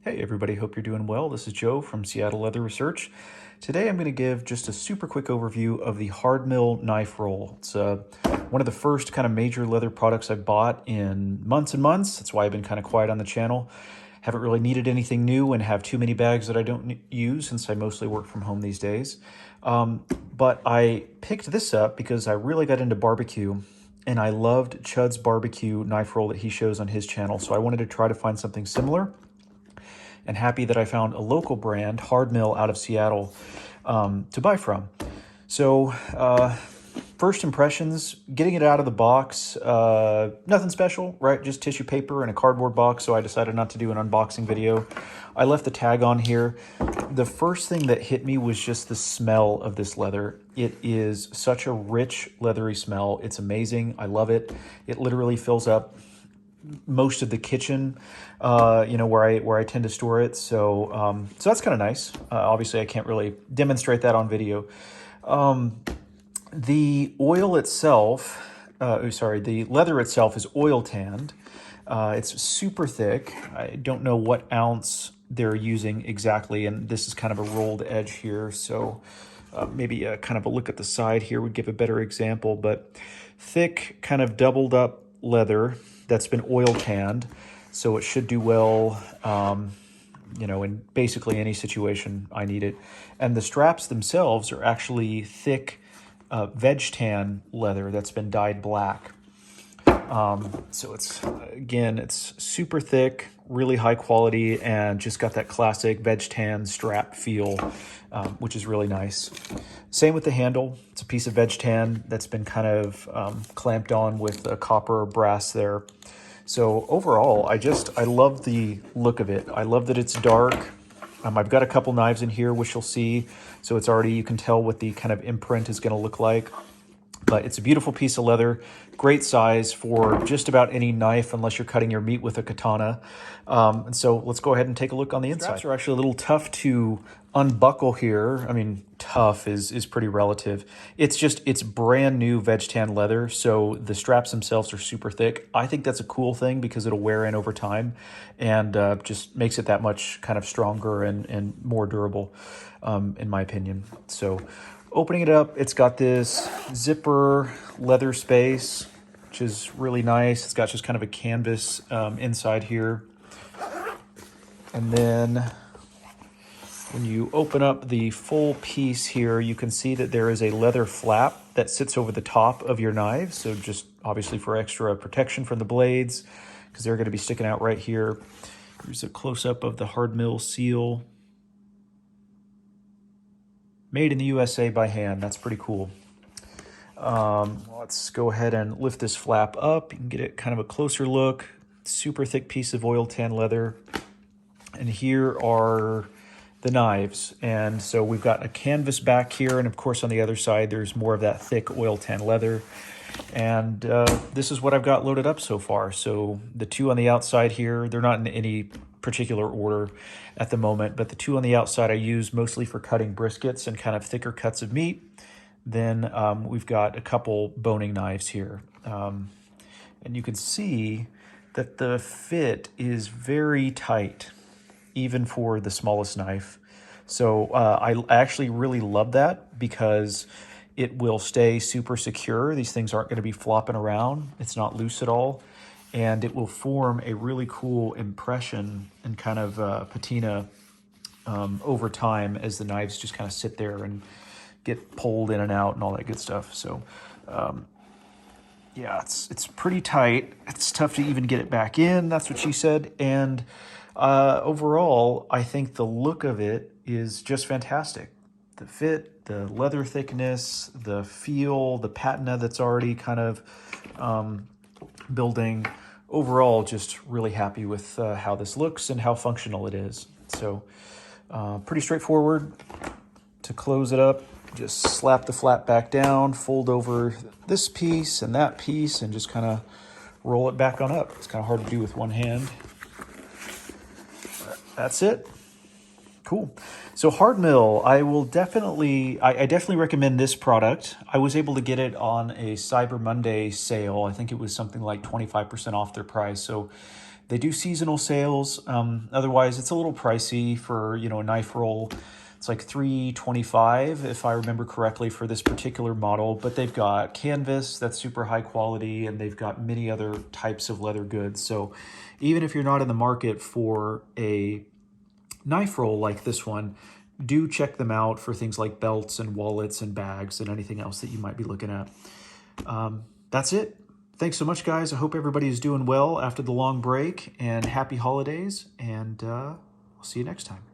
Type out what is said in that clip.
Hey everybody, hope you're doing well. This is Joe from Seattle Leather Research. Today I'm going to give just a super quick overview of the Hardmill knife roll. It's one of the first kind of major leather products I've bought in months and months. That's why I've been kind of quiet on the channel. Haven't really needed anything new and have too many bags that I don't use since I mostly work from home these days. But I picked this up because I really got into barbecue and I loved Chud's barbecue knife roll that he shows on his channel. So I wanted to try to find something similar, and happy that I found a local brand, Hardmill, out of Seattle, to buy from. So first impressions, getting it out of the box, nothing special, right? Just tissue paper and a cardboard box, so I decided not to do an unboxing video. I left the tag on here. The first thing that hit me was just the smell of this leather. It is such a rich, leathery smell. It's amazing. I love it. It literally fills up most of the kitchen, where I tend to store it. So that's kind of nice. Obviously, I can't really demonstrate that on video. The oil itself, the leather itself is oil tanned. It's super thick. I don't know what ounce they're using exactly, and this is kind of a rolled edge here. So maybe kind of a look at the side here would give a better example, but thick, kind of doubled up leather that's been oil tanned, so it should do well, in basically any situation I need it. And the straps themselves are actually thick veg tan leather that's been dyed black. So it's super thick, really high quality, and just got that classic veg tan strap feel, which is really nice. Same with the handle. It's a piece of veg tan that's been kind of clamped on with a copper or brass there. So overall, I love the look of it. I love that it's dark. I've got a couple knives in here, which you'll see. So it's already, you can tell what the kind of imprint is going to look like. But it's a beautiful piece of leather, great size for just about any knife, unless you're cutting your meat with a katana. And so let's go ahead and take a look on the inside. Straps are actually a little tough to unbuckle here. I mean, tough is pretty relative. It's brand new veg tan leather, so the straps themselves are super thick. I think that's a cool thing because it'll wear in over time and just makes it that much kind of stronger and more durable, in my opinion. So opening it up, it's got this zipper leather space, which is really nice. It's got just kind of a canvas inside here. And then when you open up the full piece here, you can see that there is a leather flap that sits over the top of your knife. So just obviously for extra protection from the blades, because they're going to be sticking out right here. Here's a close-up of the Hardmill seal. Made in the USA by hand. That's pretty cool. Let's go ahead and lift this flap up. You can get it kind of a closer look. Super thick piece of oil tan leather. And here are the knives. And so we've got a canvas back here, and of course on the other side there's more of that thick oil tan leather. And this is what I've got loaded up so far. So the two on the outside here, they're not in any particular order at the moment, but the two on the outside I use mostly for cutting briskets and kind of thicker cuts of meat. Then we've got a couple boning knives here. And you can see that the fit is very tight, even for the smallest knife. So I actually really love that because it will stay super secure. These things aren't going to be flopping around. It's not loose at all. And it will form a really cool impression and kind of patina over time as the knives just kind of sit there and get pulled in and out and all that good stuff. So yeah, it's pretty tight. It's tough to even get it back in. That's what she said. And overall, I think the look of it is just fantastic. The fit, the leather thickness, the feel, the patina that's already kind of building. Overall, just really happy with how this looks and how functional it is. So pretty straightforward. To close it up, just slap the flap back down, fold over this piece and that piece, and just kind of roll it back on up. It's kind of hard to do with one hand. That's it. Cool. So Hardmill, I definitely recommend this product. I was able to get it on a Cyber Monday sale. I think it was something like 25% off their price. So They do seasonal sales. Otherwise, it's a little pricey for, you know, a knife roll. It's like $3.25 if I remember correctly for this particular model, but they've got canvas that's super high quality, and they've got many other types of leather goods. So even if you're not in the market for a knife roll like this one, do check them out for things like belts and wallets and bags and anything else that you might be looking at. That's it. Thanks so much, guys. I hope everybody is doing well after the long break, and happy holidays, and I'll see you next time.